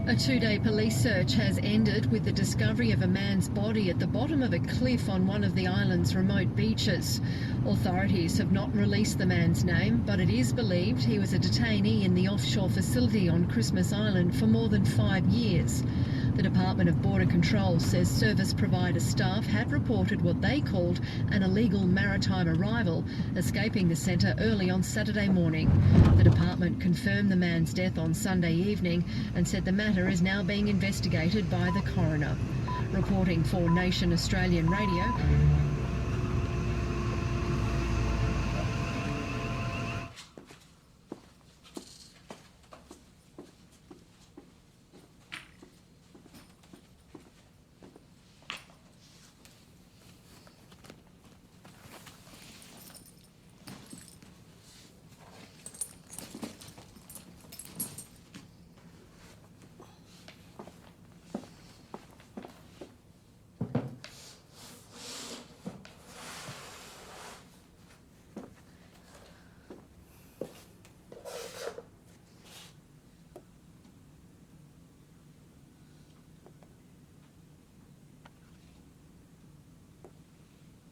A two-day police search has ended with the discovery of a man's body at the bottom of a cliff on one of the island's remote beaches. Authorities have not released the man's name, but it is believed he was a detainee in the offshore facility on Christmas Island for more than 5 years. The Department of Border Control says service provider staff had reported what they called an illegal maritime arrival, escaping the centre early on Saturday morning. The department confirmed the man's death on Sunday evening and said the matter is now being investigated by the coroner. Reporting for Nation Australian Radio.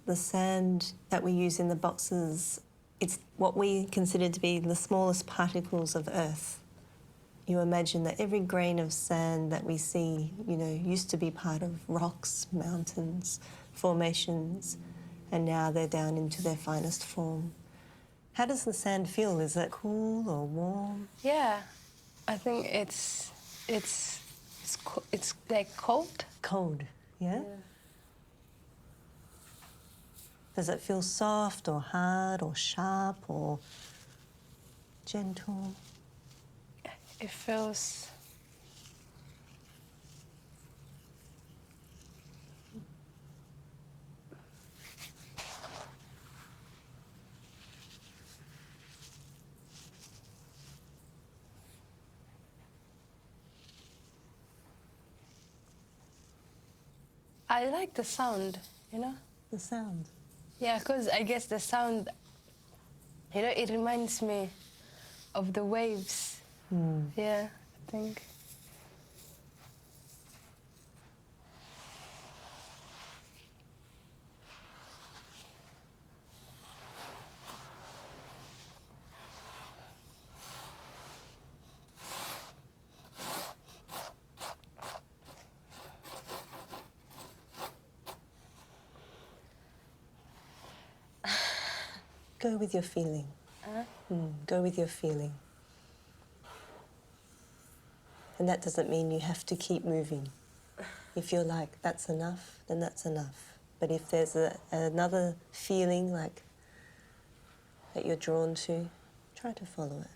The sand that we use in the boxes, it's what we consider to be the smallest particles of earth. You imagine that every grain of sand that we see, used to be part of rocks, mountains, formations, and now they're down into their finest form. How does the sand feel? Is it cool or warm? Yeah, I think it's like cold. Cold, yeah? Does it feel soft or hard or sharp or gentle? It feels... I like the sound, The sound? Yeah, because I guess the sound, it reminds me of the waves. Yeah, I think. Go with your feeling. Go with your feeling. And that doesn't mean you have to keep moving. If you're like, that's enough, then that's enough. But if there's another feeling like that you're drawn to, try to follow it.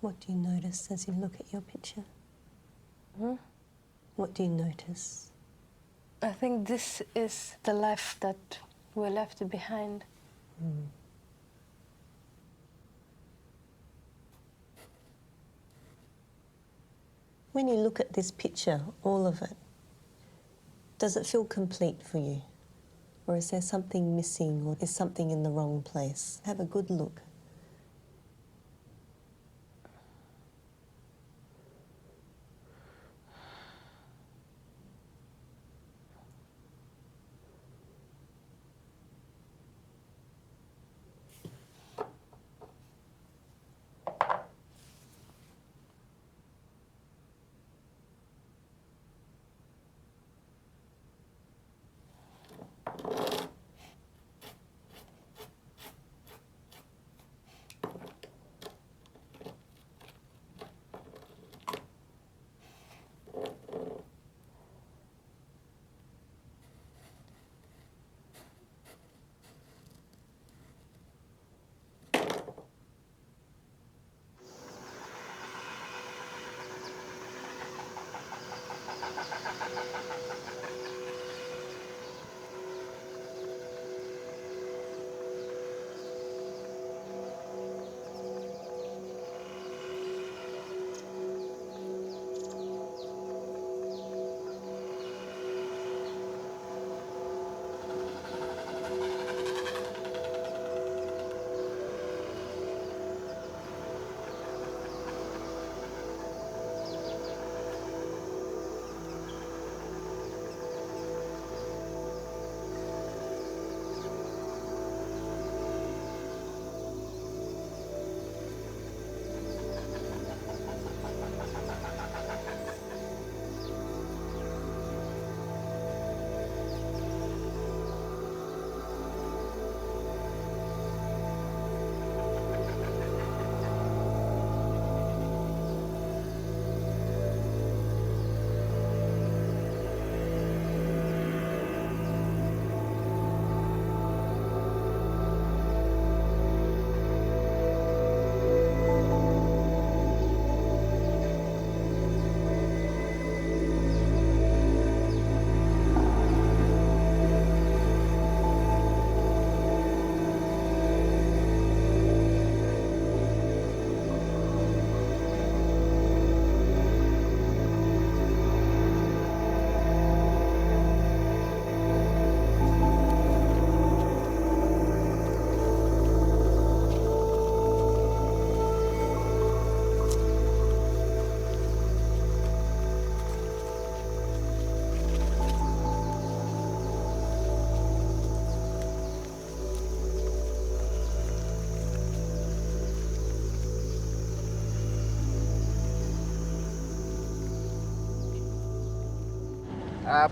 What do you notice as you look at your picture? Hmm? What do you notice? I think this is the life that we left behind. When you look at this picture, all of it, does it feel complete for you? Or is there something missing, or is something in the wrong place? Have a good look.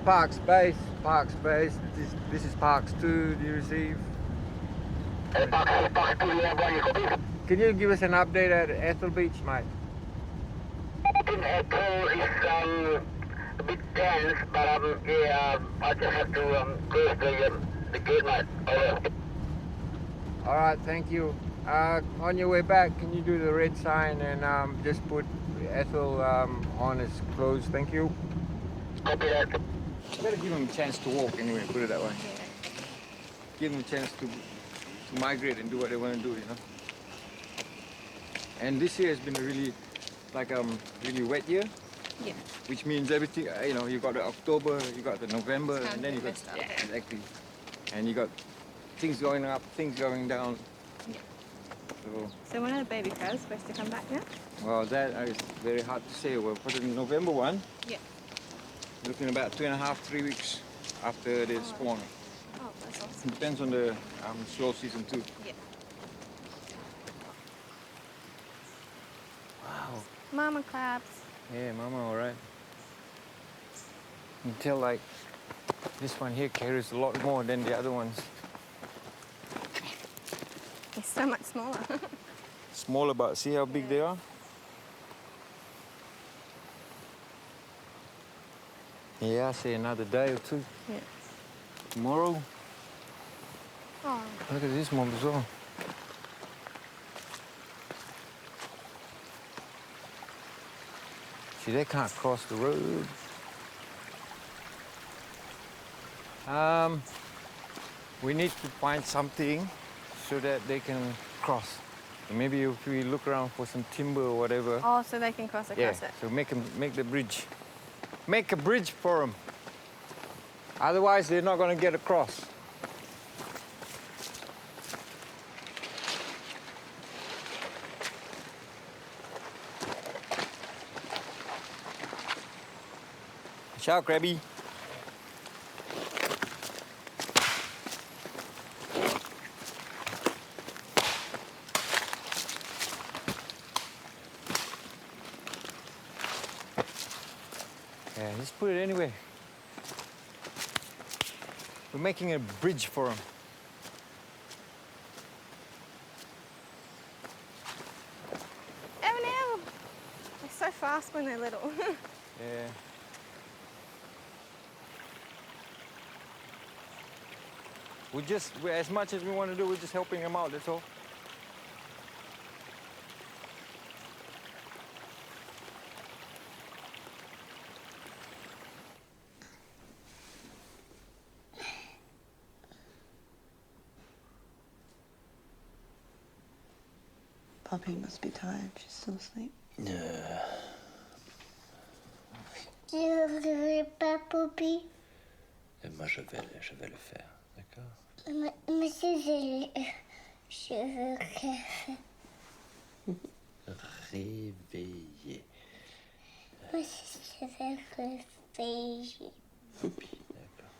Parks Base, Parks Base. This is Parks 2. Do you receive? Can you give us an update at Ethel Beach, mate? Ethel is a bit tense, but yeah, I just have to close the gate, mate. Over. All right, thank you. On your way back, can you do the red sign and just put Ethel on as closed? Thank you. Copy that. Better give them a chance to walk anyway, put it that way. Give them a chance to migrate and do what they want to do, you know. And this year has been a really, really wet year. Yeah. Which means everything, you know, you got the October, you got the November, It's and then you got, messed up. yeah, exactly. And you got things going up, things going down. Yeah. So, when are the baby crabs supposed to come back now? well, that is very hard to say. Well, for the November one, Yeah. looking about 2.5, 3 weeks after they spawn. Oh, that's awesome. Depends on the slow season too. Yeah. Wow. Mama crabs. Yeah, mama, all right. Until like this one here carries a lot more than the other ones. It's so much smaller. Smaller, but see how big they are? Yeah, I say another day or two. Yeah. Tomorrow, Oh, look at this one as well. See, they can't cross the road. We need to find something so that they can cross. Maybe if we look around for some timber or whatever. Oh, so they can cross across it. So make the bridge. Make a bridge for them. Otherwise, they're not going to get across. Ciao, Krabby. Yeah, just put it anyway. We're making a bridge for them. Evan, they're so fast when they're little. Yeah. As much as we want to do, we're just helping them out, that's all. Poppy must be tired. She's still asleep. Tu ne voudrais pas, Poppy? Et moi, je vais le faire, d'accord? Monsieur, je veux café. Réveiller. Moi aussi, je veux réveiller. D'accord.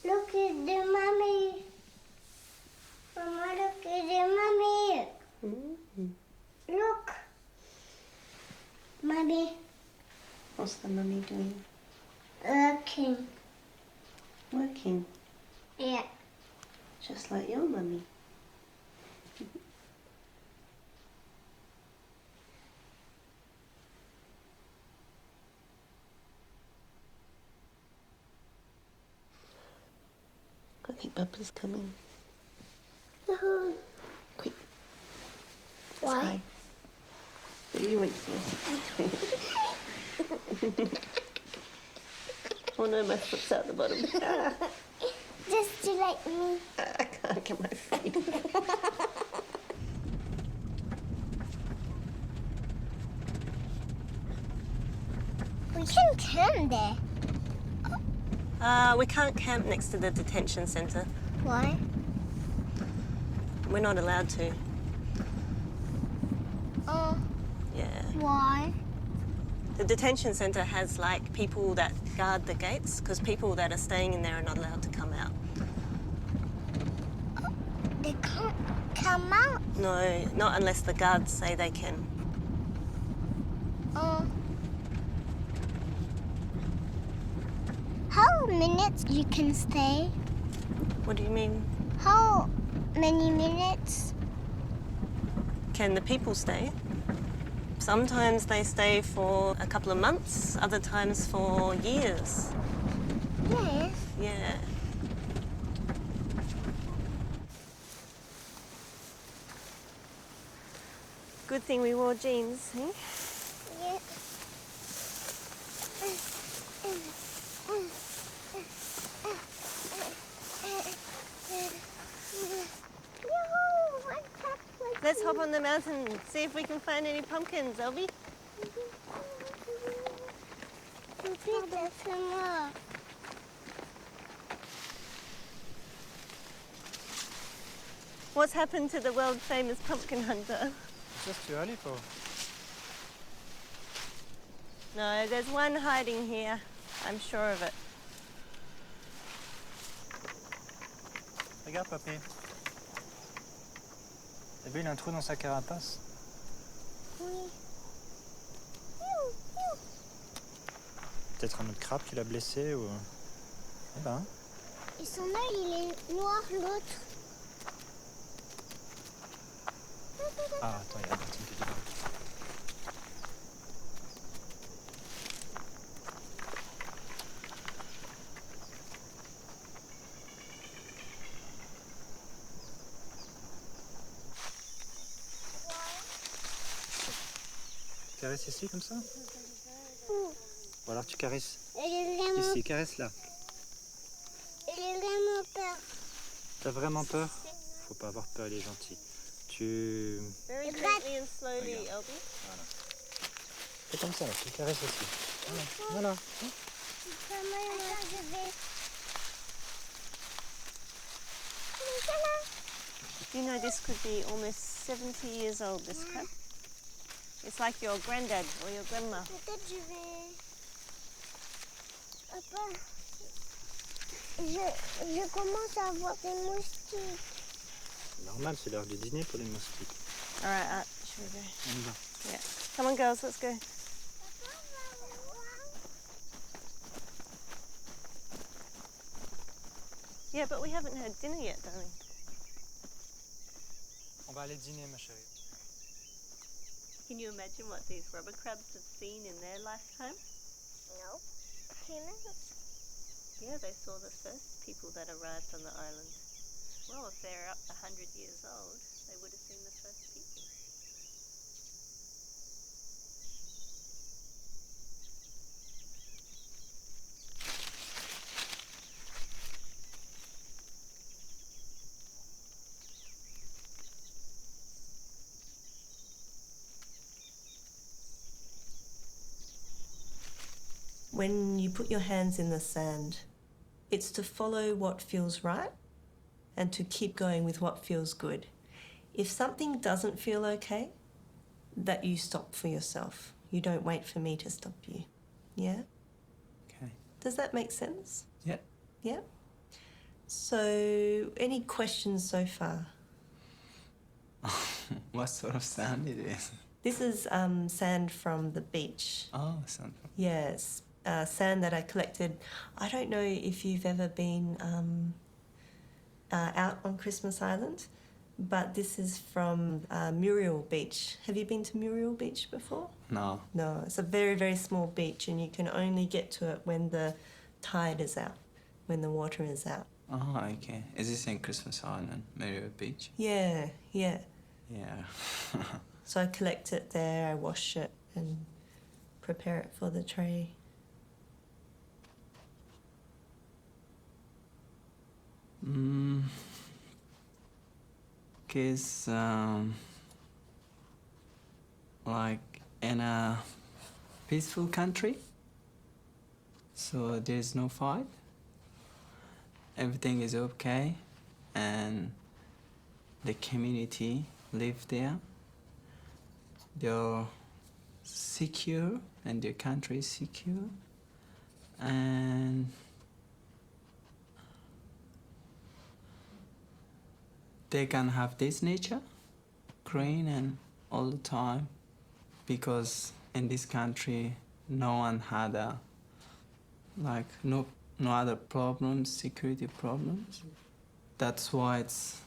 Look at the mommy. Mama, look at the mommy. Look. Mommy. What's the mummy doing? Working. Working. Yeah. Just like your mummy. I think Papa's coming. Quick. Why? You went first. Oh no, my foot's out the bottom. Just to like me. I can't get my feet. We can camp there. We can't camp next to the detention centre. Why? We're not allowed to. Yeah. Why? The detention centre has like people that guard the gates because people that are staying in there are not allowed to come out. They can't come out. No, not unless the guards say they can. How minutes you can stay? What do you mean? How many minutes? Can the people stay? Sometimes they stay for a couple of months, other times for years. Yes. Yeah. Good thing we wore jeans, eh? Yeah. Let's hop on the mountain and see if we can find any pumpkins, Elby. What's happened to the world famous pumpkin hunter? It's just too early for. No, there's one hiding here. I'm sure of it. Regarde, papy. T'as vu, il a un trou dans sa carapace. peut-être un autre crabe qui l'a blessé ou... Eh ben, Et son œil, il est noir, l'autre. ah, attends, il y a Albertine qui est dedans. Caresse ici, comme ça? Ou alors tu caresses Elle est vraiment, ici, caresse là. elle est vraiment peur. T'as vraiment peur? Faut pas avoir peur, il est gentil. Tu... Very gently and slowly, Regarde. Elby. Voilà. Fais comme ça, là, tu caresses ici. Voilà. Attends, je vais. You know, this could be almost 70 years old, this crab. It's like your granddad or your grandma. Peut-être je vais. Papa, je commence à avoir des moustiques. Normal, c'est l'heure du dîner pour les moustiques. All right, should we go? On y va. Yeah. Come on, girls, let's go. Yeah, but we haven't had dinner yet, darling. On va aller dîner, ma chérie. Can you imagine what these rubber crabs have seen in their lifetime? No. Humans? Yeah, they saw the first people that arrived on the island. Well, if they're up 100 years old, they would have seen the first people. When you put your hands in the sand, it's to follow what feels right and to keep going with what feels good. If something doesn't feel okay, that you stop for yourself. You don't wait for me to stop you. Yeah? Okay. Does that make sense? Yeah. Yeah? So, any questions so far? What sort of sand it is? This is sand from the beach. Oh, sand. Yes, sand that I collected. I don't know if you've ever been out on Christmas Island, but this is from Muriel Beach. Have you been to Muriel Beach before? No. No, it's a very, very small beach and you can only get to it when the tide is out, when the water is out. Oh, okay. Is this in Christmas Island, Mario Beach? Yeah, yeah. Yeah. So I collect it there, I wash it and prepare it for the tray. Cause like in a peaceful country, so there's no fight. Everything is okay, and the community live there. They're secure, and their country is secure, and they can have this nature, green and all the time, because in this country no one had no other problems, security problems. That's why it's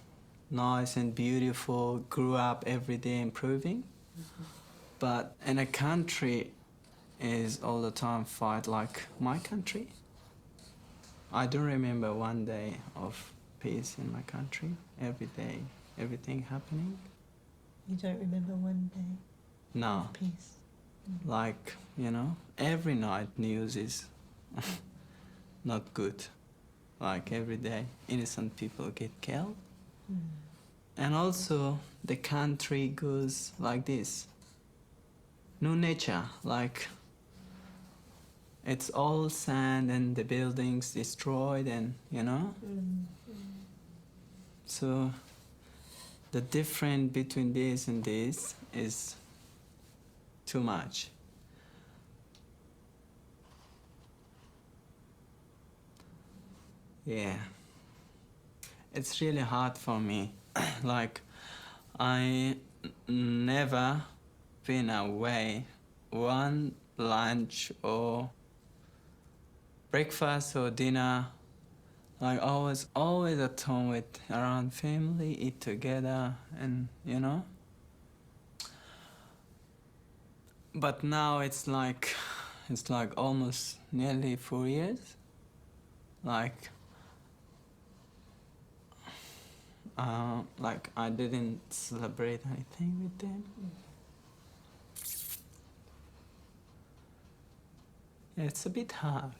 nice and beautiful, grew up every day improving. But in a country is all the time fight like my country. I don't remember one day of peace in my country. Every day, everything happening. You don't remember one day No, of peace? like, every night news is not good. Like every day, innocent people get killed. And also, the country goes like this. No nature, like it's all sand and the buildings destroyed and, So the difference between this and this is too much. Yeah. It's really hard for me. Like, I never been away one lunch or breakfast or dinner. Like always at home with around family, eat together, and you know. But now it's like almost nearly 4 years. Like I didn't celebrate anything with them. It's a bit hard.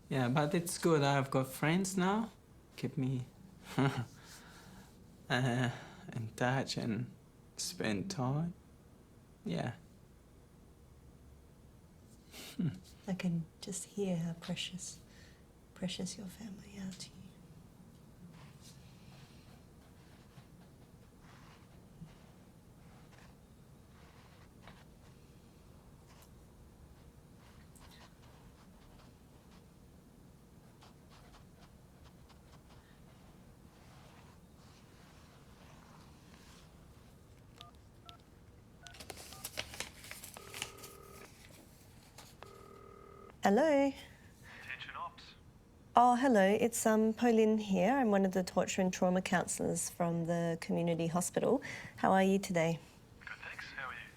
Yeah, but it's good. I've got friends now. Keep me in touch and spend time. Yeah. I can just hear how precious your family are to you. Hello. Attention ops. Oh, hello. It's Pauline here. I'm one of the torture and trauma counsellors from the community hospital. How are you today? Good, thanks. How are you?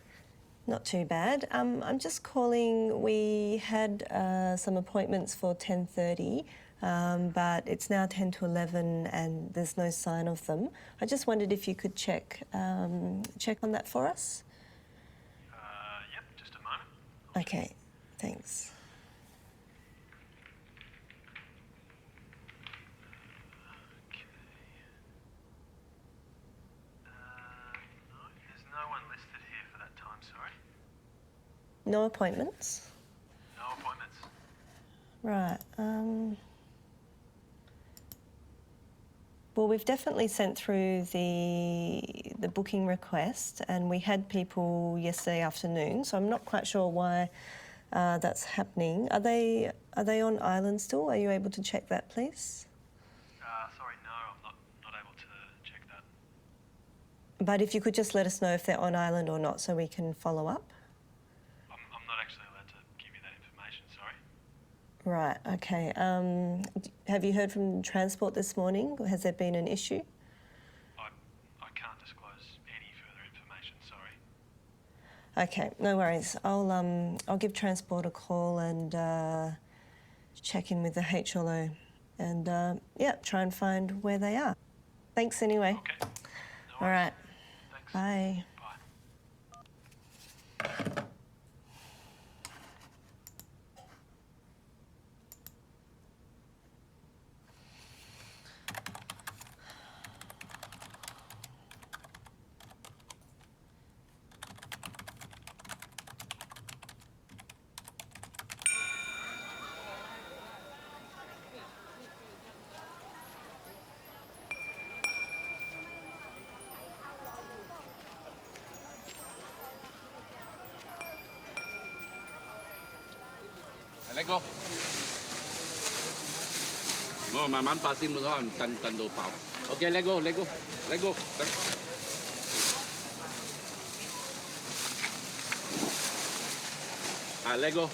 Not too bad. I'm just calling. We had some appointments for 10:30, but it's now 10 to 11 and there's no sign of them. I just wondered if you could check on that for us. Yep, just a moment. Okay, thanks. No, there's no one listed here for that time, sorry. No appointments? No appointments. Right. Well, we've definitely sent through the booking request, and we had people yesterday afternoon, so I'm not quite sure why that's happening. Are they on island still? Are you able to check that, please? Sorry, no, I'm not able to check that. But if you could just let us know if they're on island or not, so we can follow up. I'm not actually allowed to give you that information, sorry. Right. Okay. Have you heard from Transport this morning? Has there been an issue? I can't disclose any further information, sorry. Okay, no worries. I'll give Transport a call and check in with the HLO and yeah, try and find where they are. Thanks anyway. Okay. No All right. Thanks. Bye. Bye. Let go. Rồi mà mắn pa sim thôi, cần đồ bảo. Ok, let go, let go, let go. Let go.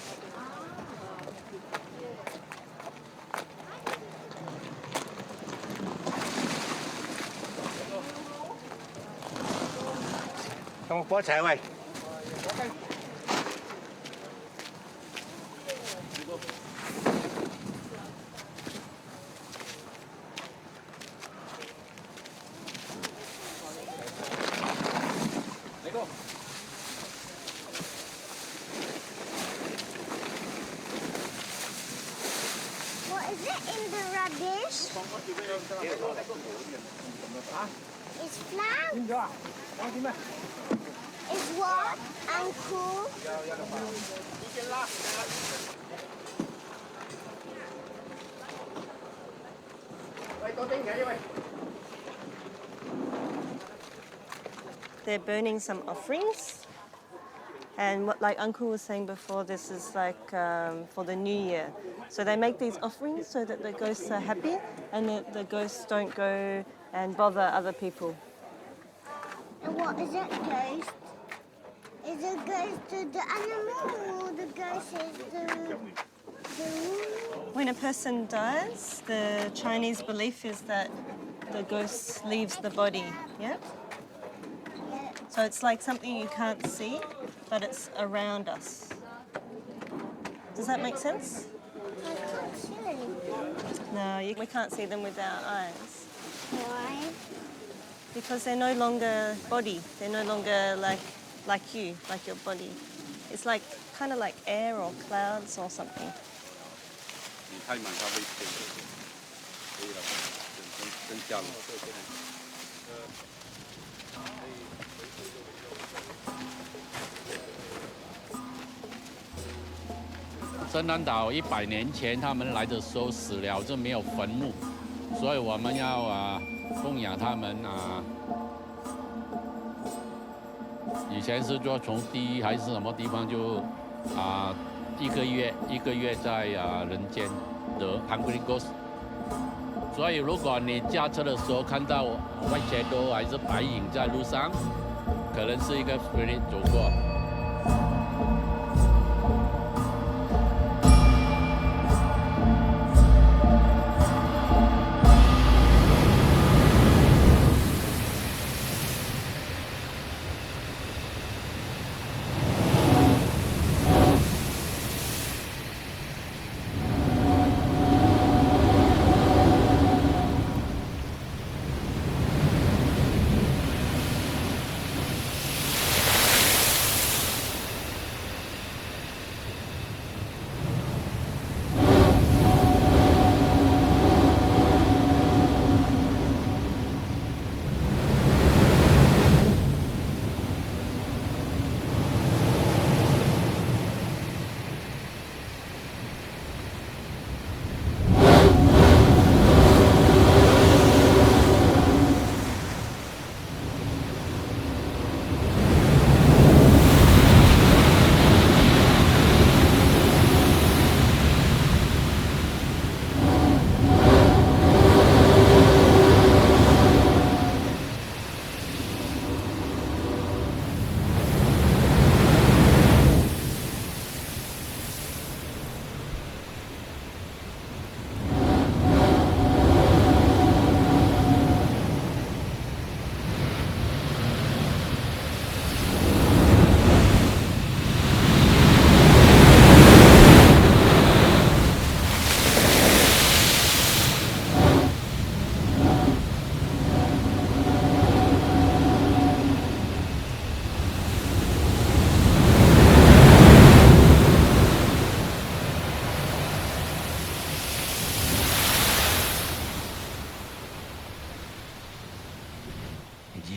Không có chạy mày. What is it in the rubbish? It's flat. It's what? Uncle? They're burning some offerings. And what, like Uncle was saying before, this is like for the new year. So they make these offerings so that the ghosts are happy and that the ghosts don't go and bother other people. And what is it, ghost? is the ghost of the animal or the ghost is the When a person dies, the Chinese belief is that the ghost leaves the body, yeah? So it's like something you can't see, but it's around us. Does that make sense? I can't see anything. No, we can't see them with our eyes. Why? Because they're no longer body. They're no longer like you, like your body. It's like kind of like air or clouds or something. 你太满，它会飞的。可以了，增加了。深南岛100年前他们来的时候死了就没有坟墓，所以我们要供养他们以前是说从地还是什么地方就一个月在人间的 Hungry Ghost。所以如果你驾车的时候看到white shadow还是白影在路上，可能是一个 spirit 走过。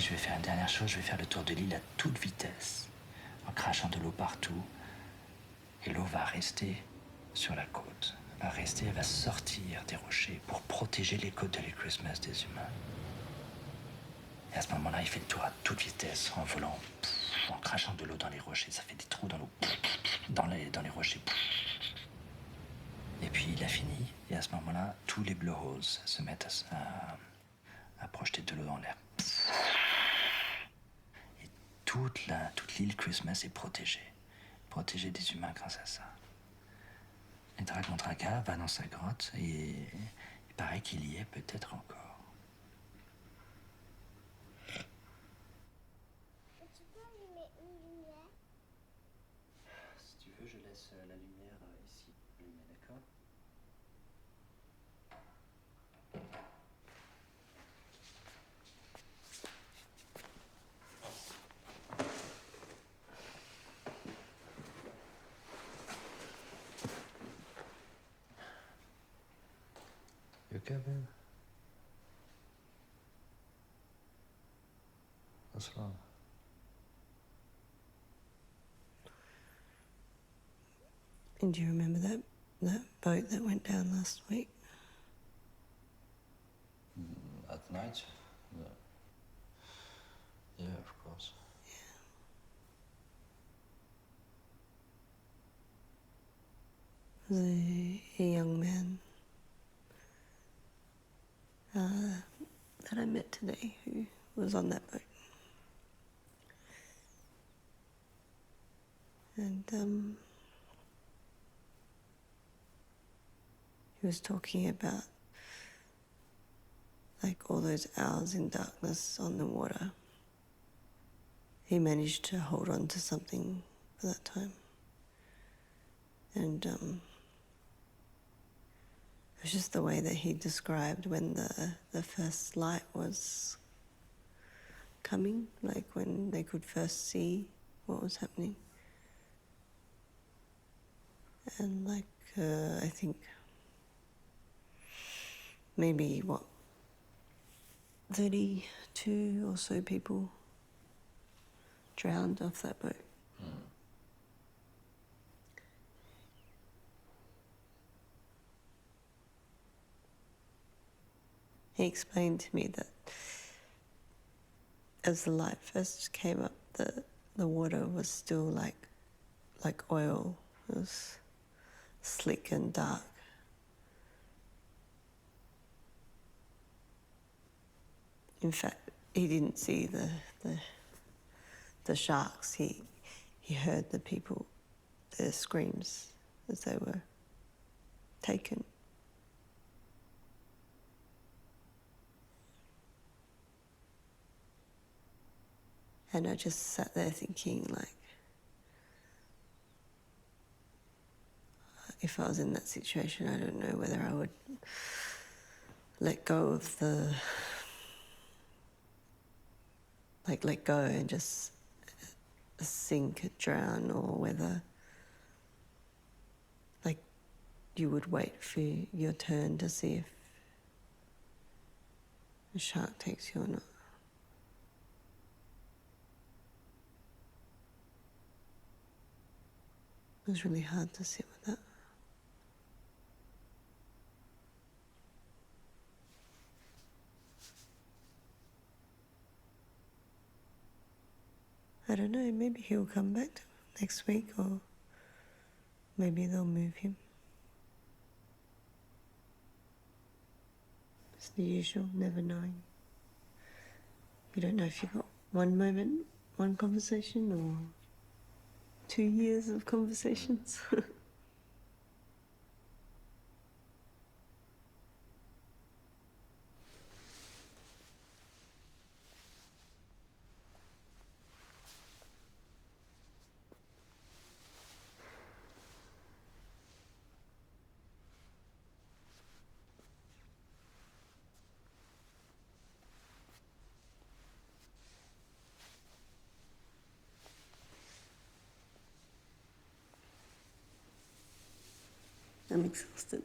Je vais faire une dernière chose, je vais faire le tour de l'île à toute vitesse, en crachant de l'eau partout. Et l'eau va rester sur la côte. Elle va rester, elle va sortir des rochers pour protéger les côtes de l'île Christmas des humains. Et à ce moment-là, il fait le tour à toute vitesse, en volant, en crachant de l'eau dans les rochers. Ça fait des trous dans l'eau, dans les rochers. Et puis il a fini, et à ce moment-là, tous les blowholes se mettent à projeter de l'eau dans l'air. Et toute l'île Christmas est protégée des humains grâce à ça. Et Dragon Draga va dans sa grotte et il paraît qu'il y est peut-être encore. Tu peux allumer une lumière? Si tu veux, je laisse la lumière ici allumée, d'accord? You okay, babe? What's wrong? And do you remember that boat that went down last week? At night? No. Yeah, of course. There was a young man that I met today who was on that boat. And he was talking about like all those hours in darkness on the water. He managed to hold on to something for that time. And it was just the way that he described when the first light was coming, like when they could first see what was happening. And like, I think maybe, 32 or so people drowned off that boat. He explained to me that as the light first came up, the water was still like oil. It was slick and dark. In fact, he didn't see the sharks. He heard the people, their screams as they were taken. And I just sat there thinking, like, if I was in that situation, I don't know whether I would let go of let go and just sink, drown, or whether, like, you would wait for your turn to see if a shark takes you or not. It was really hard to sit with that. I don't know, maybe he'll come back next week, or maybe they'll move him. It's the usual, never knowing. You don't know if you've got one moment, one conversation, or 2 years of conversations. I'm exhausted.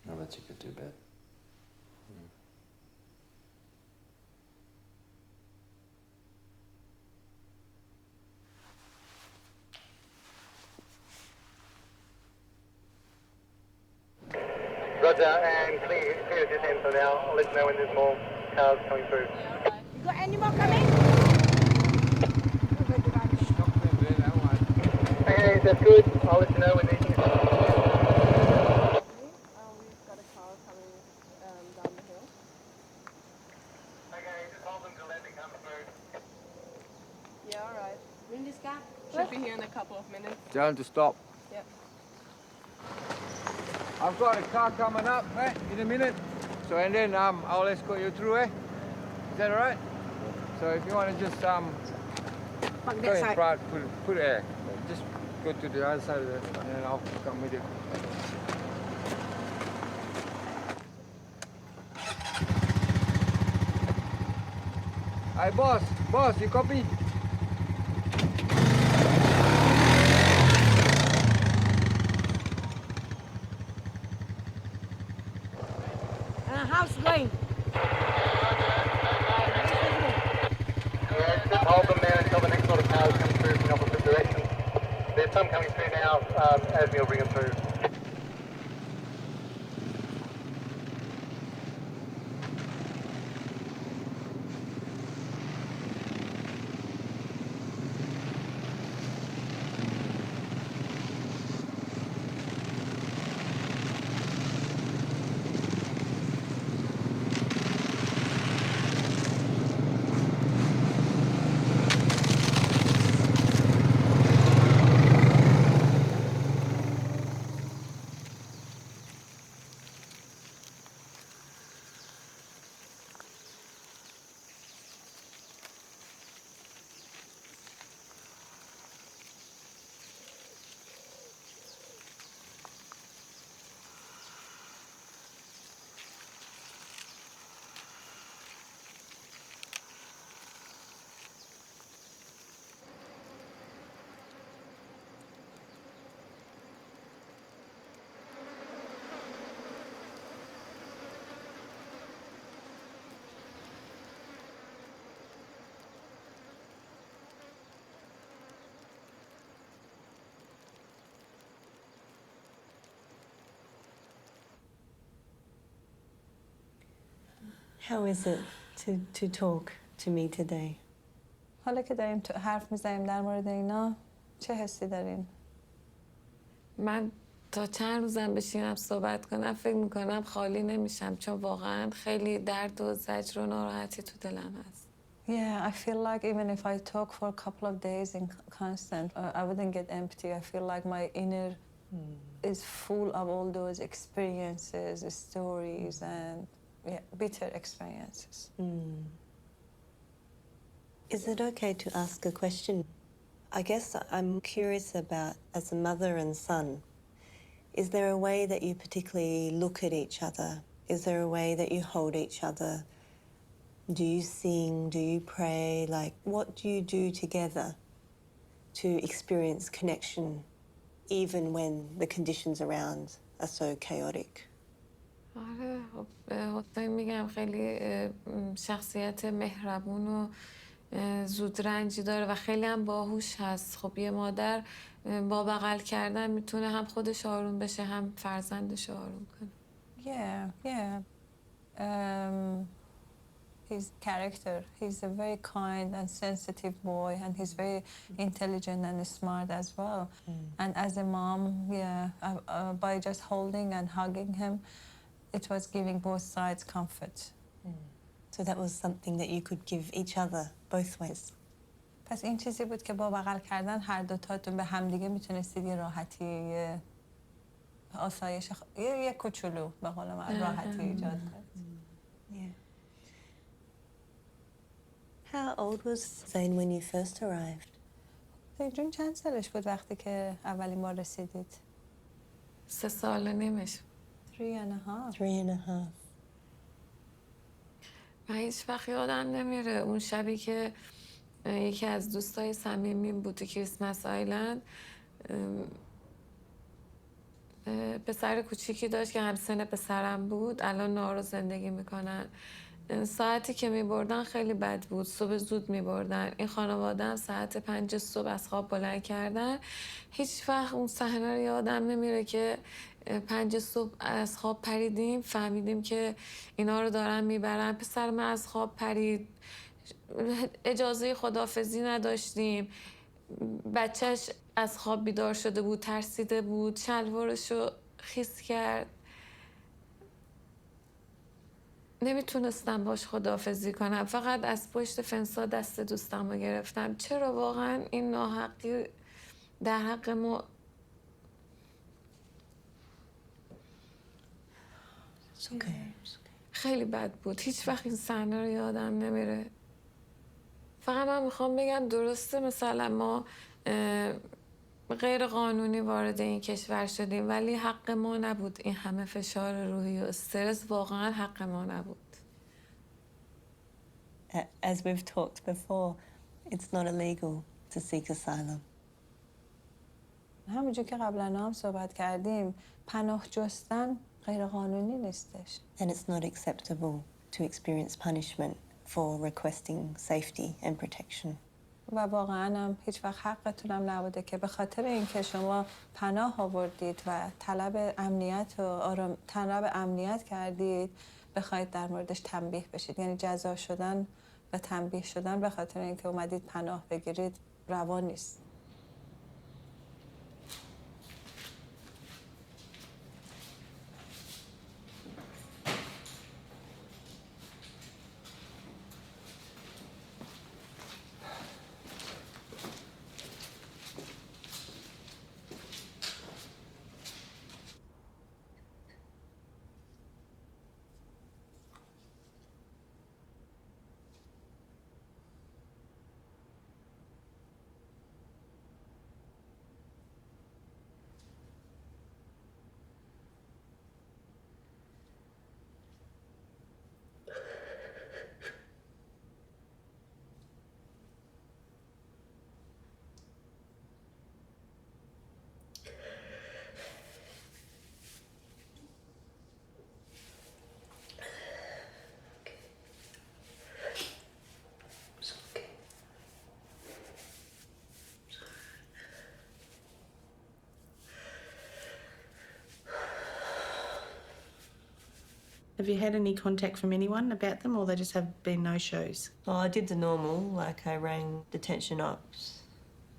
I'll let you get to bed. Roger, and clear this end for now. I'll let you know when there's more cars coming through. You got any more coming? Okay, that's good. I'll let you know when these things We've got a car coming down the hill. Okay, just hold them to let it come through. Yeah, all right. Bring this guy. Should be here in a couple of minutes. Tell them to stop. Yep. I've got a car coming up, in a minute. So, and then I'll escort you through, Is that all right? So if you want to just go in front, put it, just go to the other side of it, and then I'll come with you. Hi, boss, you copy? How's it going? Yeah, just hold them there until the next lot of cars come through from the opposite direction. There's some coming through now as we'll bring them through. How is it to talk to me today? حالا که داریم حرف میزنیم در مورد اینا چه حسی دارین؟ من تا چند روزم بشینم صحبت کنم فکر میکنم خالی نمیشم چون واقعا خیلی درد و زجر و ناراحتی تو دلم هست. Yeah, I feel like even if I talk for a couple of days in constant, I wouldn't get empty. I feel like my inner is full of all those experiences, stories, and bitter experiences. Is it okay to ask a question? I guess I'm curious about, as a mother and son, is there a way that you particularly look at each other? Is there a way that you hold each other? Do you sing? Do you pray? Like, what do you do together to experience connection, even when the conditions around are so chaotic? آره حسین میگم خیلی شخصیت مهربون و زود رنجی داره و خیلی هم باهوش هست. خب یه مادر با بغل کردن میتونه هم خودش آروم بشه هم فرزندش آروم کنه. Yeah. His character, he's a very kind and sensitive boy, and he's very intelligent and smart as well. And as a mom, by just holding and hugging him, it was giving both sides comfort. So that was something that you could give each other both ways. پس این چیزی بود که با بغل کردن هر دوتاتون به همدیگه میتونستید یه راحتی، یه آسایش، یه کوچولو به قول من راحتی ایجاد کنید. How old was Zayn when you first arrived? زین جون چند سالش بود وقتی که اولین بار رسیدید؟ 3 سال و نیمش. 3 and a half. 3 and a half. من هیچ وقت یادم نمیره اون شبی که یکی از دوستای صمیمیم بود تو کریسمس آیلند، پسر کوچیکی داشت که همسن پسرم بود، الان نارو زندگی میکنن. ساعتی که میبردن خیلی بد بود، صبح زود میبردن. این خانواده هم ساعت 5 صبح از خواب بلند کردن. هیچ وقت اون صحنه رو یادم نمیره که 5 صبح از خواب پریدیم، فهمیدیم که اینا رو دارن میبرن. پسر من از خواب پرید، اجازه خداحافظی نداشتیم. بچهش از خواب بیدار شده بود، ترسیده بود، شلوارشو خیس کرد. نمیتونستم باش خداحافظی کنم، فقط از پشت فنسا دست دوستم رو گرفتم. چرا واقعا این ناحقی در حق ما؟ خیلی بد بود. هیچ وقت این صحنه رو یادم نمیره. فقط من میخوام بگم درسته مثلا ما غیر قانونی وارد این کشور شدیم، ولی حق ما نبود این همه فشار روحی و استرس. واقعا حق ما نبود. As we've talked before, it's not illegal to seek asylum. همونجور که قبلا هم صحبت کردیم، پناه جستن غیر قانونی نیستش. And it's not acceptable to experience punishment for requesting safety and protection. و واقعا هم هیچ وقت حقتونم نبوده که به خاطر اینکه شما پناه آوردید و طلب امنیت کردید بخواید در موردش تنبیه بشید. یعنی جزا شدن و تنبیه شدن به خاطر اینکه اومدید پناه بگیرید روا نیست. Have you had any contact from anyone about them, or they just have been no-shows? Oh, I did the normal, like I rang detention ops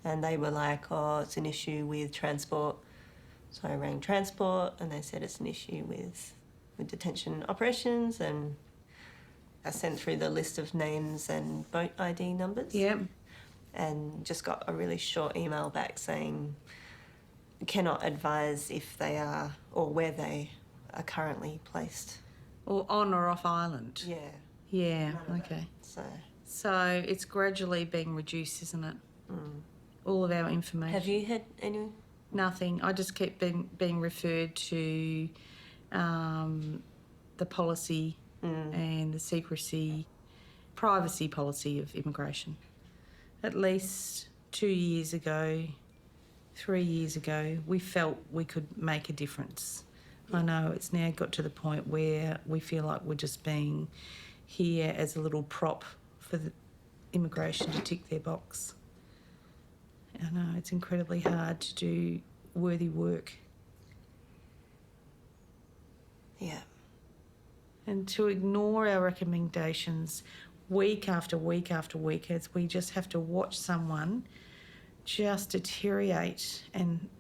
and they were like, oh, it's an issue with transport. So I rang transport and they said it's an issue with detention operations, and I sent through the list of names and boat ID numbers. Yep. And just got a really short email back saying cannot advise if they are or where they are currently placed. Or on or off island? Yeah. Yeah, okay. So it's gradually being reduced, isn't it? All of our information. Have you had any? Nothing. I just keep being referred to the policy and the secrecy, privacy policy of immigration. At least 2 years ago, 3 years ago, we felt we could make a difference. I know it's now got to the point where we feel like we're just being here as a little prop for the immigration to tick their box. I know it's incredibly hard to do worthy work. Yeah. And to ignore our recommendations week after week after week, as we just have to watch someone just deteriorate and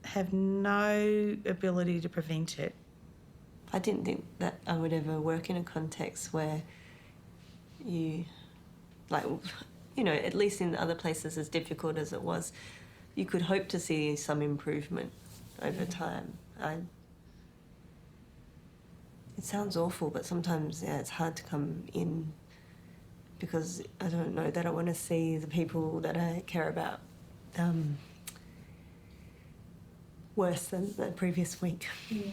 have no ability to prevent it. I didn't think that I would ever work in a context where you, like, you know, at least in other places as difficult as it was, you could hope to see some improvement over time. It sounds awful, but sometimes, yeah, it's hard to come in because I don't know that I want to see the people that I care about worse than the previous week. Yeah.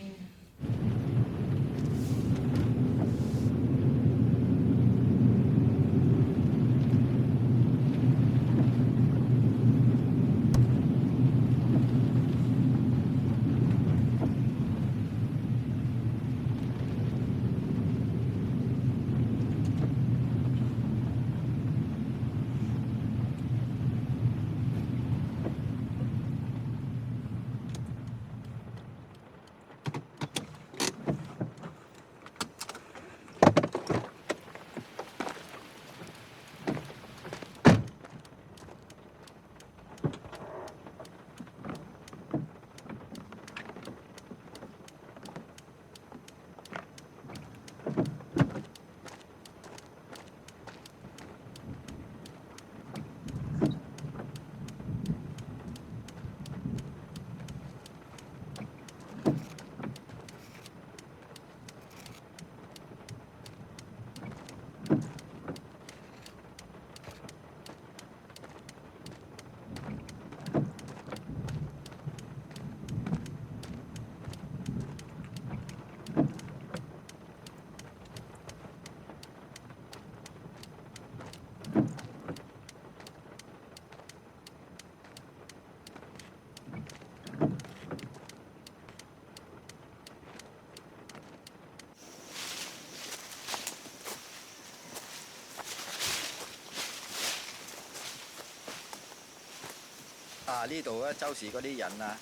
呢度咧，周時嗰啲人啊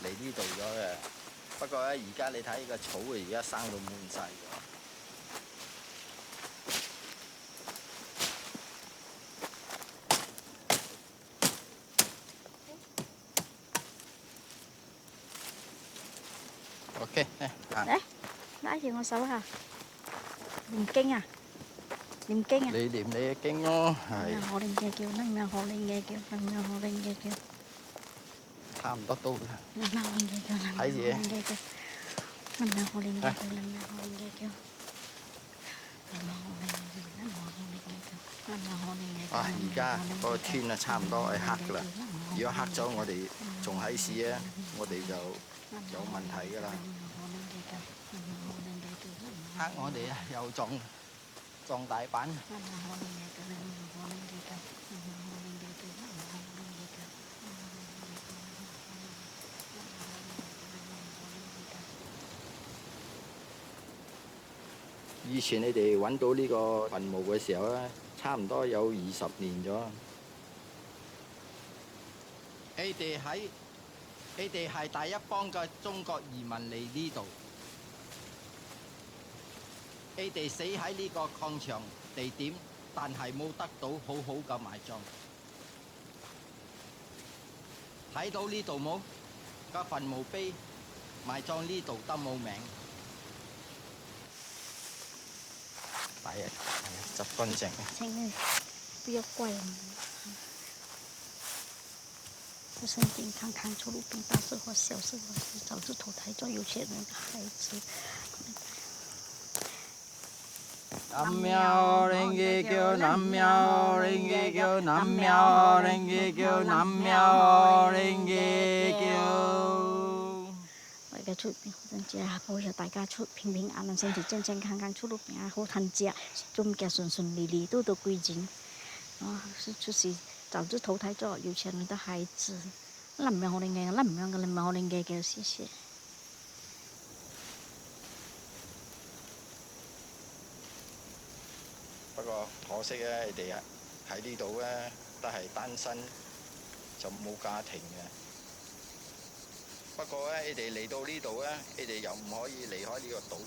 嚟呢度咗嘅。不過咧，而家你睇個草啊，而家生到滿晒咗。OK， 嚟，拉住我手下，念經啊！念經啊！你念你嘅經咯，係。可靈嘅叫，能量可靈嘅叫，能量可靈嘅叫。差唔多到啦。能量可靈嘅叫，能量可靈嘅叫，能量可靈嘅叫，能量可靈嘅叫，能量可靈嘅叫，能量可靈嘅叫，能量可靈嘅叫。哇！而家嗰個天啊，差唔多係黑噶啦。如果黑咗，我哋仲喺市咧，我哋就有問題噶啦。黑我哋啊，又撞大板。以前你哋揾到呢個墳墓嘅時候咧，差唔多有20年咗。你哋係第一幫嘅中國移民嚟呢度。你哋死喺呢個礦場地點，但係冇得到好好嘅埋葬。睇到呢度冇？個墳墓碑埋葬呢度都冇名。係啊，執乾淨。請不要怪我們，就身體健康，出入平，大事或小事或事，早日投胎做有錢人的孩子。南無閻伽教，南無閻伽教，南無閻伽教，南無閻伽教。大家出邊好親家，保佑大家出平平安安，身體健健康康，出入平安好親家，中家順順利利，度度歸盡。就是早日投胎做有錢人的孩子。南無閻伽，南無閻伽教，謝謝。不過可惜咧，你哋喺呢度咧都係單身，就冇家庭嘅。不過咧，你哋嚟到呢度咧，你哋又唔可以離開呢個島喎。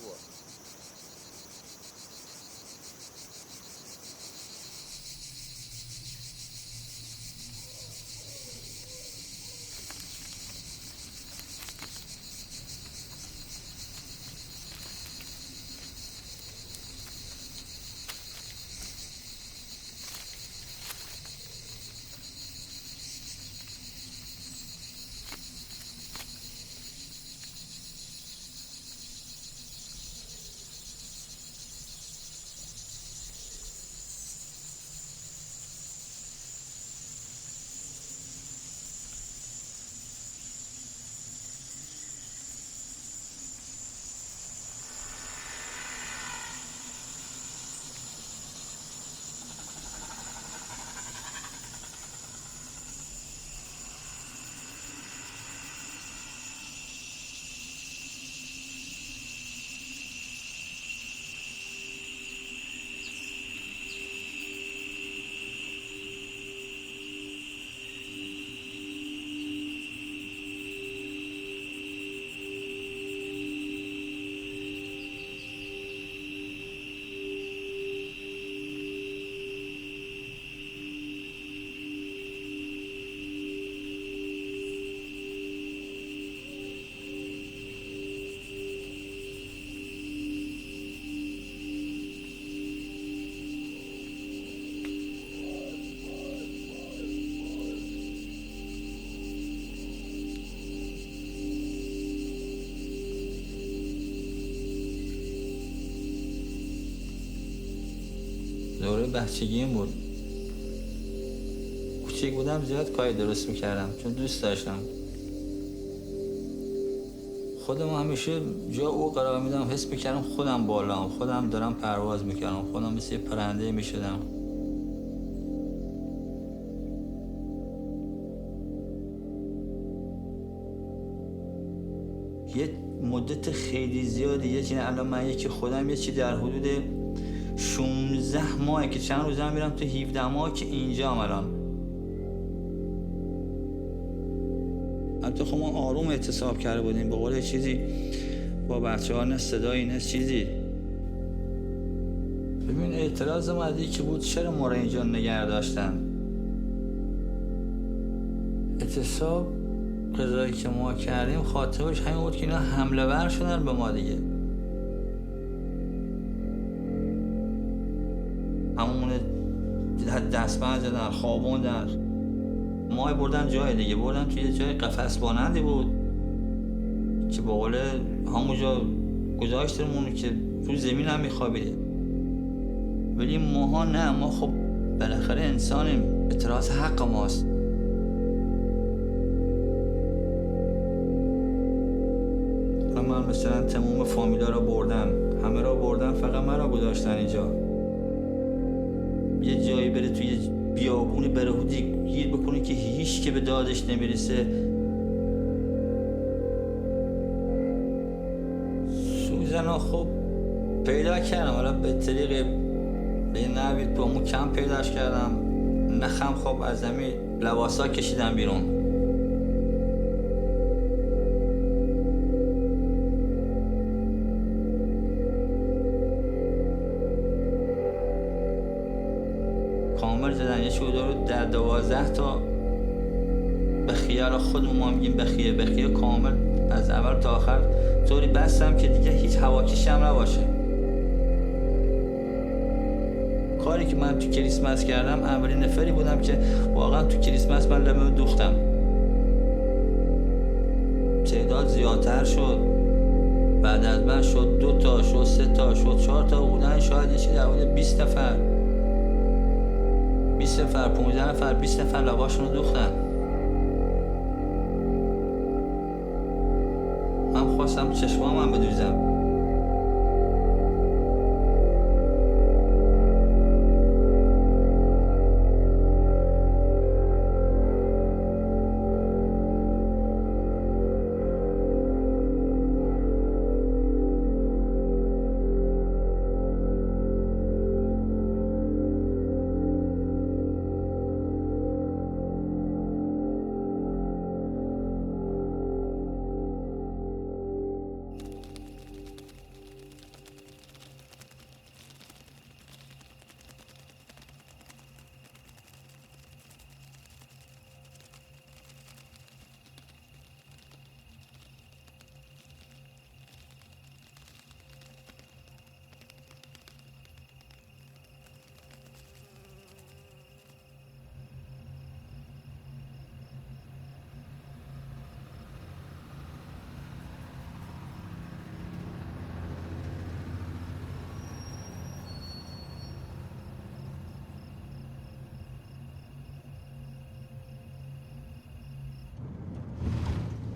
دوره بچگیم بود. کوچیک بودم زیاد کاری درست میکردم چون دوست داشتم. خودم همیشه جا او قرار میدم، حس میکردم خودم بالام، خودم دارم پرواز میکردم، خودم مثل یه پرنده میشدم. یه مدت خیلی زیادی، یه الان من یکی خودم یه چی در حدود 16 ماهه که چند روزه میرم تو 17 ماه که اینجام الان. البته خب ما آروم اعتصاب کرده بودیم، به قول چیزی با بچه ها نه صدایی نه چیزی. ببین اعتراض ما از یکی بود چرا ما رو اینجا نگه داشتن. اعتصاب قضایی که ما کردیم خاطرش همین بود که اینا حمله ور شدن به ما دیگه. همون دستبند زدن، خوابوندن، ما بردن جای دیگه، بردن توی یه جای قفس مانندی بود که با قول همونجا گذاشتمون که تو زمین هم میخوابیدیم. ولی ماها نه، ما خب بالاخره انسانیم، اعتراض حق ماست. من مثلا تمام فامیلا رو بردن، همه را بردن، فقط من را گذاشتن اینجا. یه جایی بره توی بیابونی برهودی گیر بکنه که هیچ که به دادش نمیرسه. سوزن خب پیدا کردم، حالا به طریق به نوید با اون کم پیداش کردم. نخم خب از زمین لباسا کشیدم بیرون. زدن، یه چوبه رو در 12 تا بخیه، را خودمون ما میگیم بخیه کامل از اول تا آخر طوری بستم که دیگه هیچ هواکشی هم نباشه. کاری که من تو کریسمس کردم، اولین نفری بودم که واقعا تو کریسمس من لبه دوختم. تعداد زیادتر شد، بعد از من شد 2 تا، شد 3 تا، شد 4 تا، بودن شاید یه چیزی در حدود 20 نفر 15 نفر 20 نفر لباشون رو دوختن. من خواستم چشمام هم بدوزم.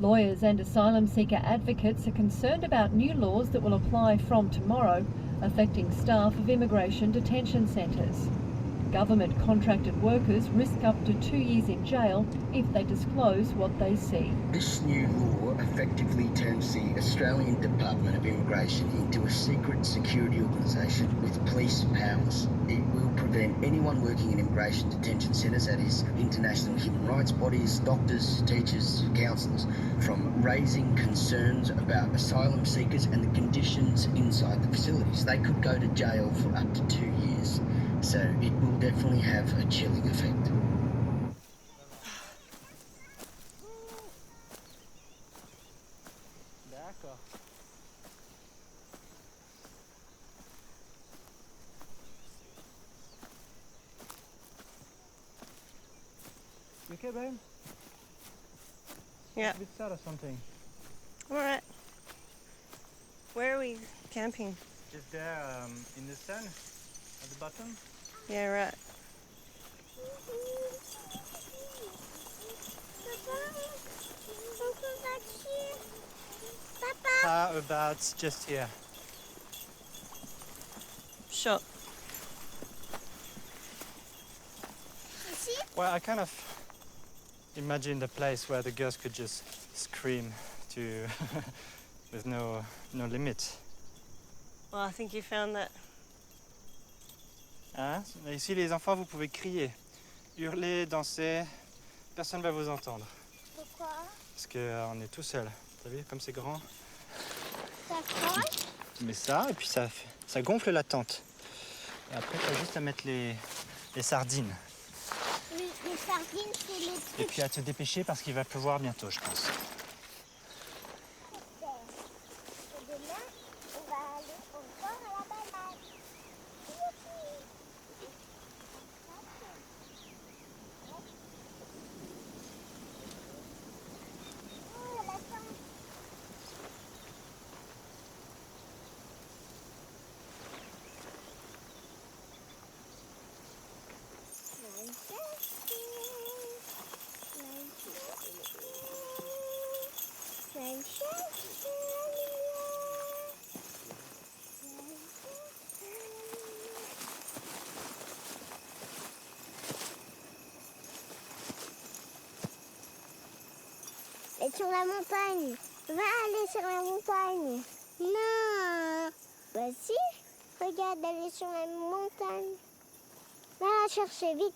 Lawyers and asylum seeker advocates are concerned about new laws that will apply from tomorrow, affecting staff of immigration detention centres. Government contracted workers risk up to 2 years in jail if they disclose what they see. This new law effectively turns the Australian Department of Immigration into a secret security organisation with police powers. It will prevent anyone working in immigration detention centres, that is, international human rights bodies, doctors, teachers, counsellors, from raising concerns about asylum seekers and the conditions inside the facilities. They could go to jail for up to 2 years. So it will definitely have a chilling effect. You okay, babe? Yeah. A bit sad or something? All right. Where are we camping? Just there, in the sand, at the bottom. Yeah, right. How about just here? Sure. Well, I kind of imagined a place where the girls could just scream to with no limit. Well, I think you found that. Hein? Ici, les enfants, vous pouvez crier, hurler, danser. Personne ne va vous entendre. Pourquoi? Parce qu'on est tout seul. T'as vu, comme c'est grand. Ça colle? Tu mets ça et puis ça gonfle la tente. Et après, t'as juste à mettre les sardines. Les sardines, c'est les trucs. Et puis à te dépêcher parce qu'il va pleuvoir bientôt, je pense. Demain, on va aller encore à la balade. Oh, la tente. Et sur la montagne. Va aller sur la montagne. Non. Bah si. Regarde, aller sur la montagne. Va la chercher vite.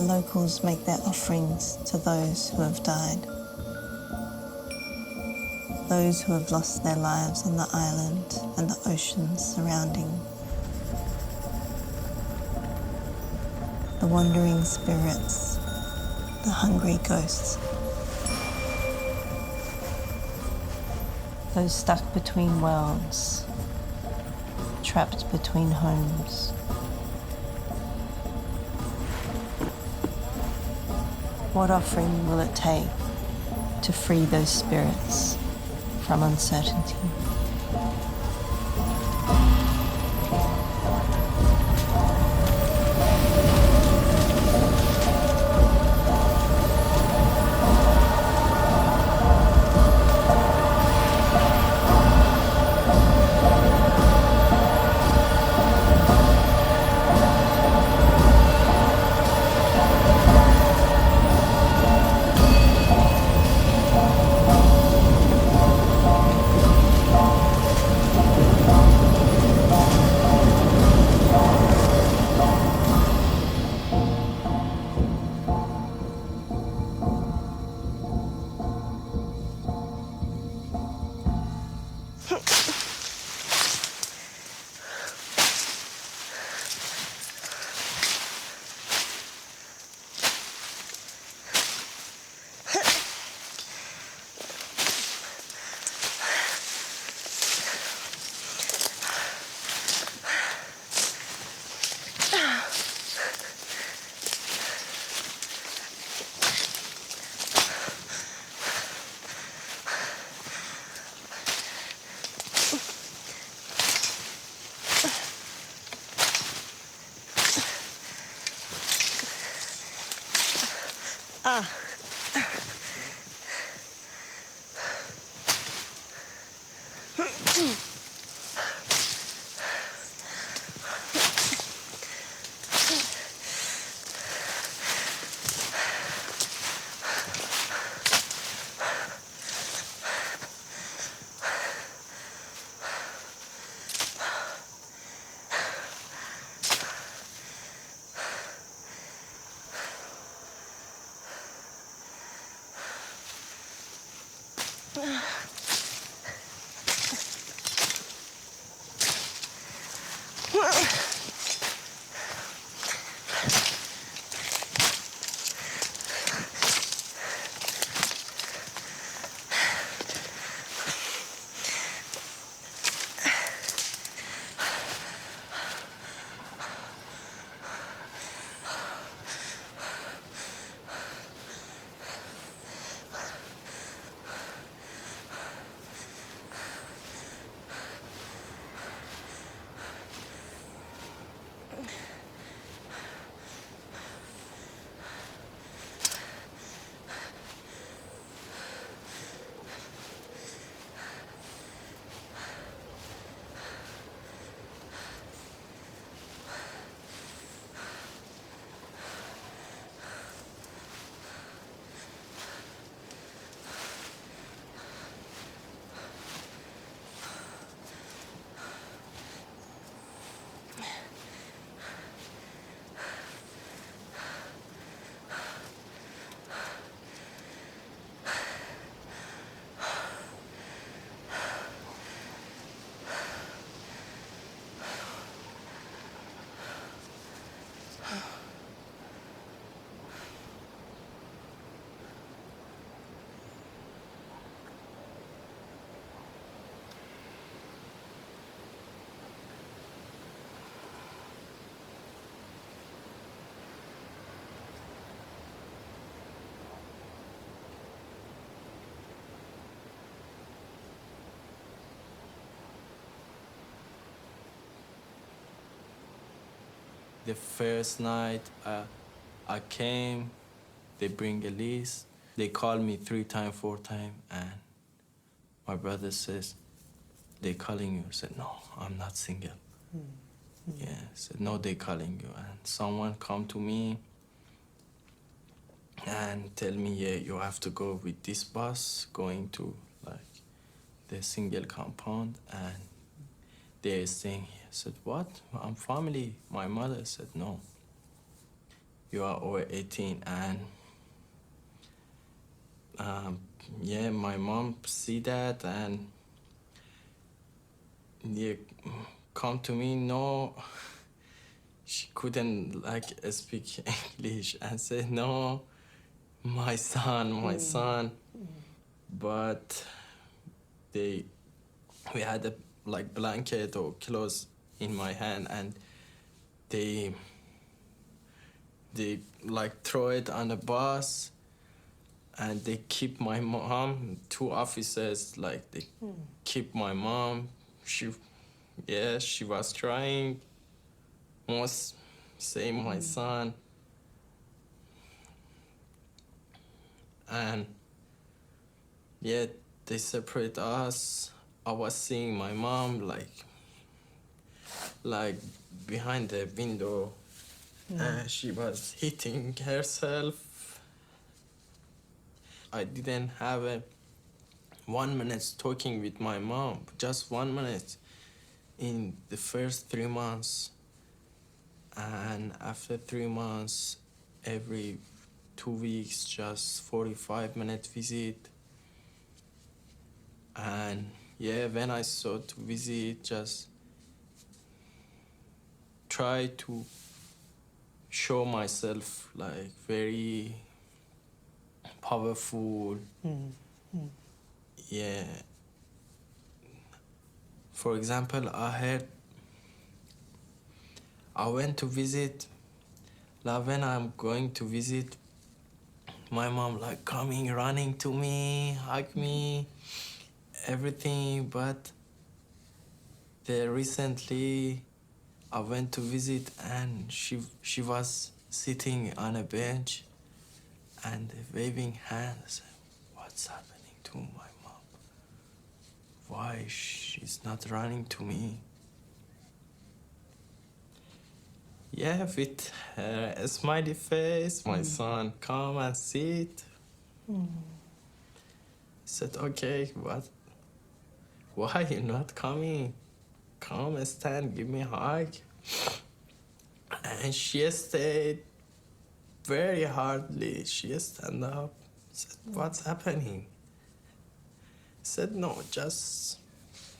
locals make their offerings to those who have died, those who have lost their lives on the island and the oceans surrounding, the wandering spirits, the hungry ghosts, those stuck between worlds, trapped between homes. What offering will it take to free those spirits from uncertainty? The first night I came, they bring a list. They call me 3 times, 4 times, and my brother says, they calling you. I said, no, I'm not single. Yeah, I said, no, they calling you. And someone come to me and tell me, yeah, you have to go with this bus going to like the single compound, and they're staying here. I said, what? I'm family. My mother said, no. you are over 18, and yeah, my mom see that and yeah, come to me. No, she couldn't like speak English and say no, my son. But we had a like blanket or clothes in my hand, and they like throw it on the bus, and they keep my mom. 2 officers like they keep my mom. She was trying. Was save my son, and yeah, they separate us. I was seeing my mom like behind the window. She was hitting herself. I didn't have 1 minute talking with my mom, just 1 minute in the first 3 months. And after 3 months, every 2 weeks, just 45-minute visit. And yeah, when I started to visit, just try to show myself like very powerful. Yeah. For example, I went to visit. Like when I'm going to visit, my mom like coming, running to me, hug me, everything. But recently, I went to visit and she was sitting on a bench and waving hands. What's happening to my mom? Why she's not running to me? Yeah, with a smiley face, my son, come and sit. I said, okay, what? Why you not coming? Come, stand, give me a hug. And she stayed very hardly. She stand up, said, what's happening? I said, no, just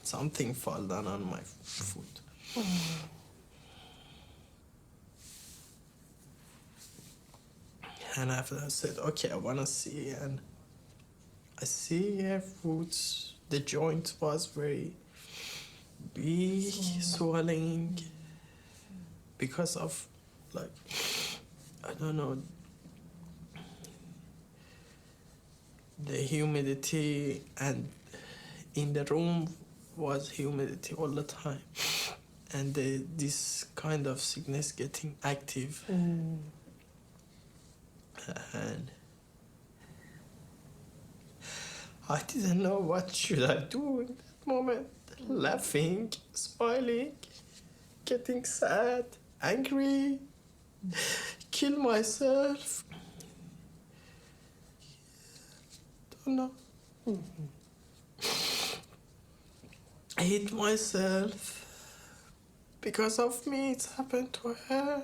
something fall down on my foot. And after I said, okay, I want to see. And I see her foot, the joint was very big, swelling, because of, like, I don't know, the humidity, and in the room was humidity all the time. And this kind of sickness getting active. And I didn't know what should I do in that moment. Laughing, smiling, getting sad, angry, kill myself. Don't know. I hate myself. Because of me, it's happened to her.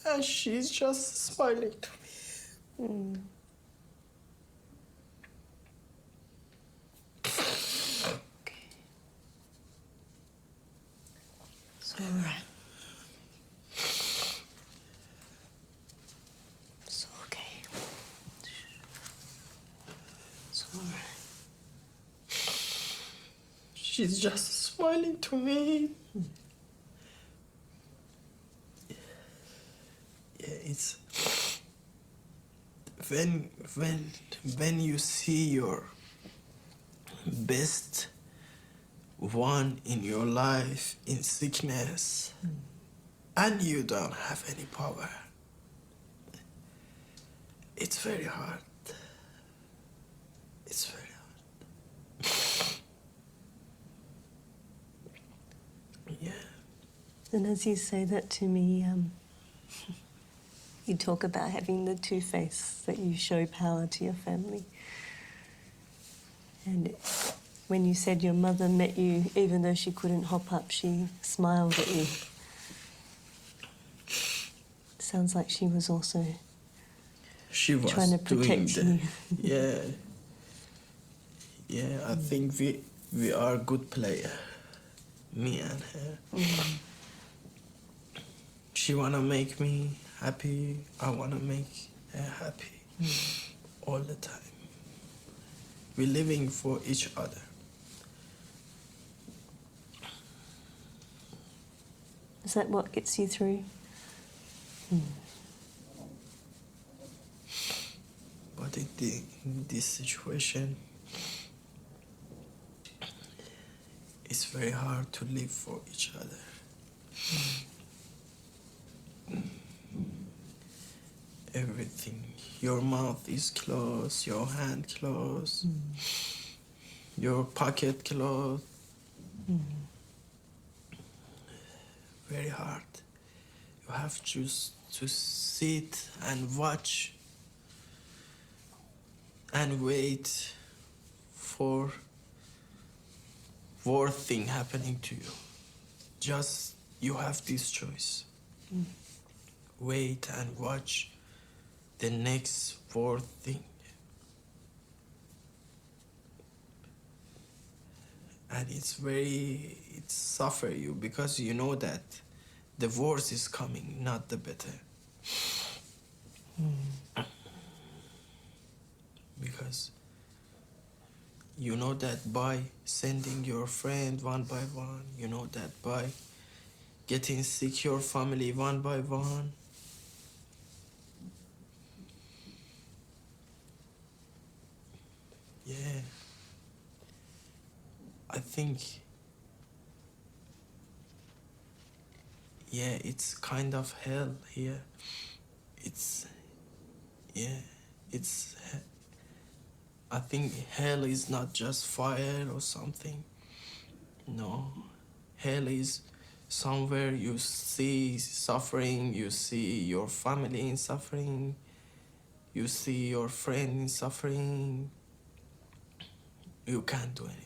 And she's just smiling to me. It's all right. It's okay. It's all right. She's just smiling to me. Yeah, it's when you see your best one in your life in sickness and you don't have any power, it's very hard. It's very hard. Yeah. And as you say that to me, you talk about having the two-face, that you show power to your family. And when you said your mother met you, even though she couldn't hop up, she smiled at you. Sounds like she was also She was trying to protect you. Yeah. Yeah, I think we are a good player. Me and her. She wanna make me happy. I wanna make her happy. All the time. We're living for each other. Is that what gets you through? But in this situation, it's very hard to live for each other. Everything. Your mouth is closed, your hand closed, your pocket closed. Very hard. You have just to sit and watch and wait for worst thing happening to you. Just you have this choice. Wait and watch the next worst thing. And it suffer you because you know that the worst is coming, not the better. Because you know that by sending your friend one by one, you know that by getting sick your family one by one, yeah, I think, yeah, it's kind of hell here. I think hell is not just fire or something. No, hell is somewhere you see suffering, you see your family in suffering, you see your friend in suffering. You can't do anything.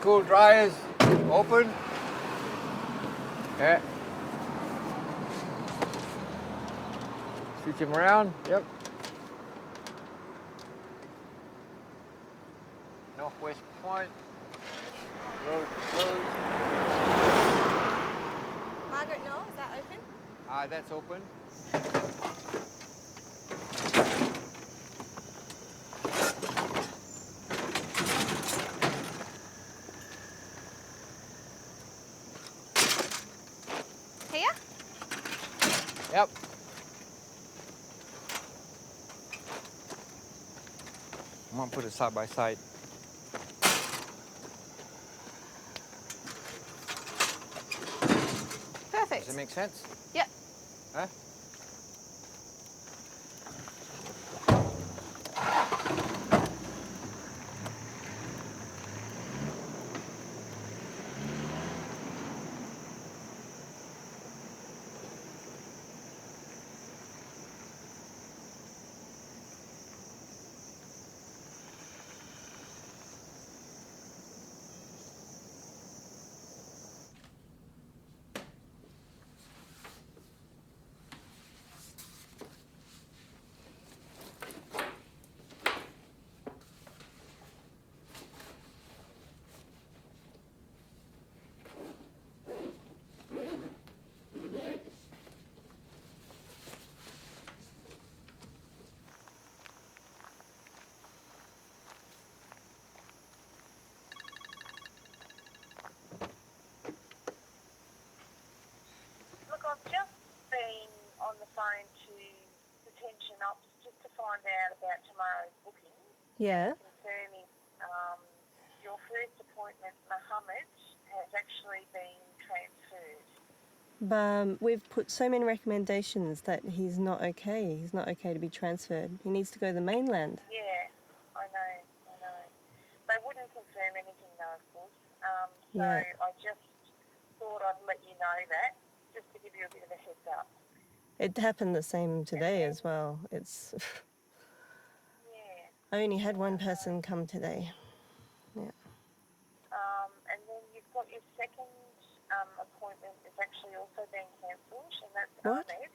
electrical dryers open. Yeah. Switch them around. Yep. Northwest Point. Road closed. Margaret, no, is that open? That's open. Here? Yep. I'm gonna put it side by side. Perfect. Does it make sense? Yep. Huh? Look, I've just been on the phone to Detention Ops just to find out about tomorrow's booking. Yeah. Confirming your first appointment, Mohammed, has actually been transferred. We've put so many recommendations that he's not okay. He's not okay to be transferred. He needs to go to the mainland. Yeah, I know. They wouldn't confirm anything though, of course. So Yeah. I just thought I'd let you know that, just to give you a bit of a heads up. It happened the same today as well. It's. I only had one person come today. Yeah. And then you've got your second appointment is actually also being cancelled, and that's What? Ahmed.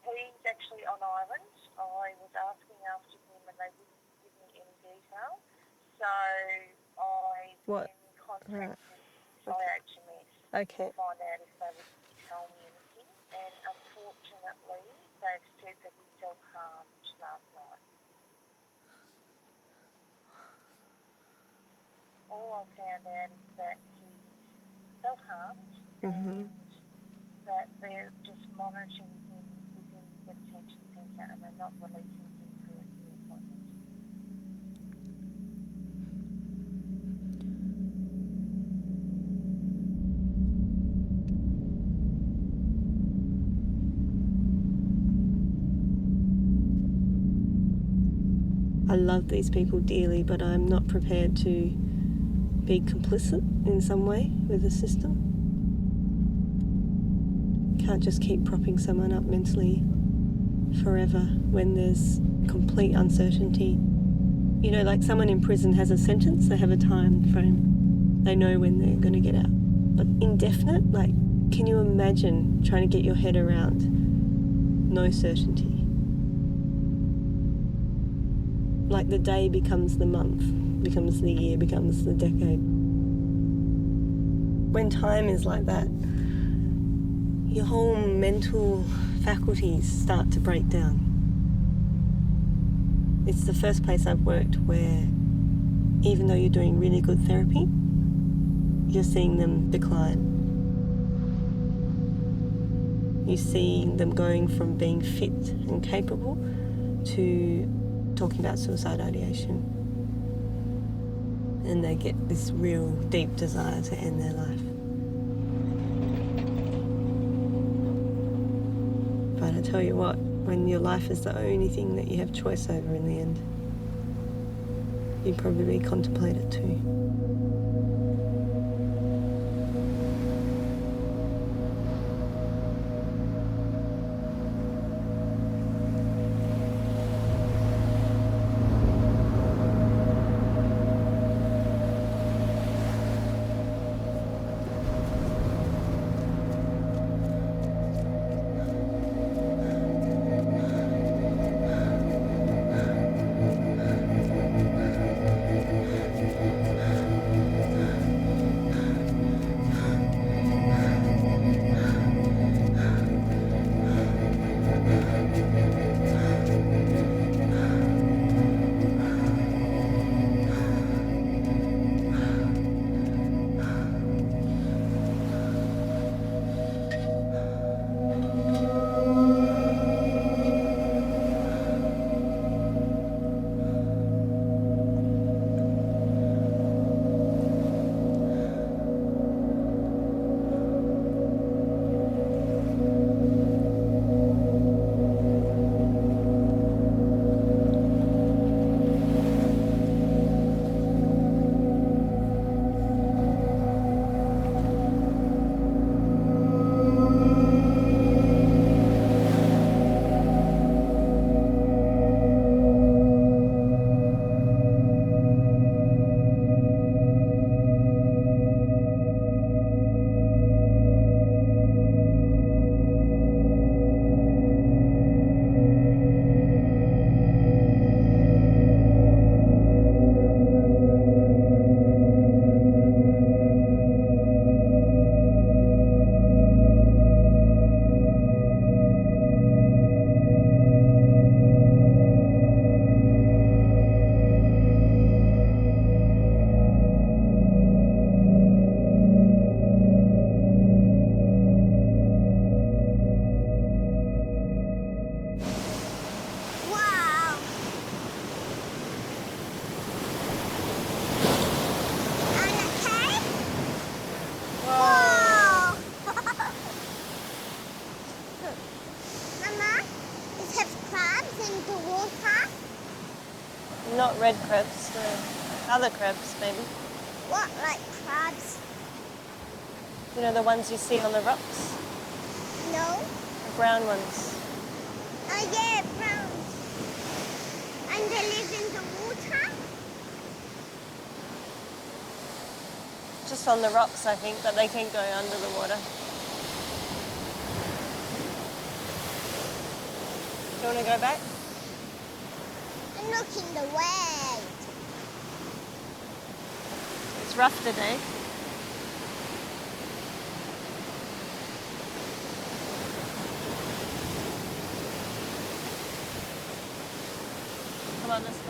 He's actually on island. I was asking after him and they wouldn't give me any detail. So I What? then contacted Right. IHMS Okay. to find out if they would tell me anything. And unfortunately, they've said that he self-harmed last night. All I found out is that he self-harmed Mhm. that they're just monitoring him within the detention centre and they're not releasing him for a new appointment. I love these people dearly, but I'm not prepared to be complicit in some way with the system. Can't just keep propping someone up mentally forever when there's complete uncertainty. You know, like someone in prison has a sentence, they have a time frame. They know when they're going to get out. But indefinite, like, can you imagine trying to get your head around no certainty? Like the day becomes the month, becomes the year, becomes the decade. When time is like that, your whole mental faculties start to break down. It's the first place I've worked where even though you're doing really good therapy, you're seeing them decline. You're seeing them going from being fit and capable to talking about suicide ideation. And they get this real deep desire to end their life. But I tell you what, when your life is the only thing that you have choice over in the end, you probably contemplate it too. into water? Not red crabs, no. Other crabs, maybe. What, like crabs? You know, the ones you see on the rocks? No. The brown ones. Oh yeah, brown. And they live in the water? Just on the rocks, I think, but they can go under the water. Do you want to go back? Look in the way. It's rough today. Come on, let's go.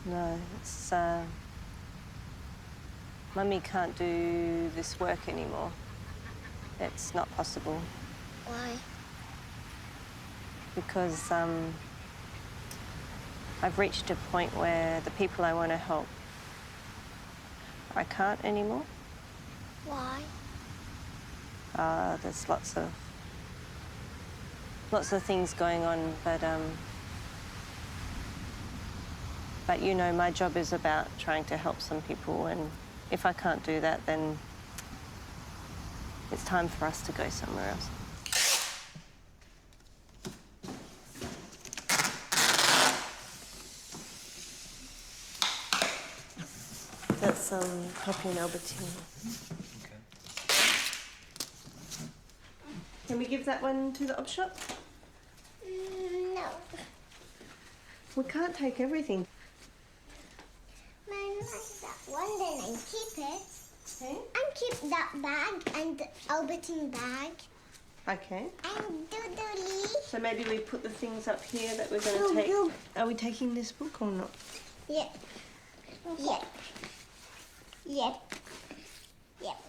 No, it's, Mummy can't do this work anymore. It's not possible. Why? Because I've reached a point where the people I want to help, I can't anymore. Why? There's lots of things going on, but you know, my job is about trying to help some people, and if I can't do that, then it's time for us to go somewhere else. That's Poppy and Albertine. Can we give that one to the op shop? No. We can't take everything. I like that one, then I keep it. Okay. And keep that bag and Albertine bag. Okay. And doodly. So maybe we put the things up here that we're going to take. Are we taking this book or not? Yep. Yep. Yep. Yep.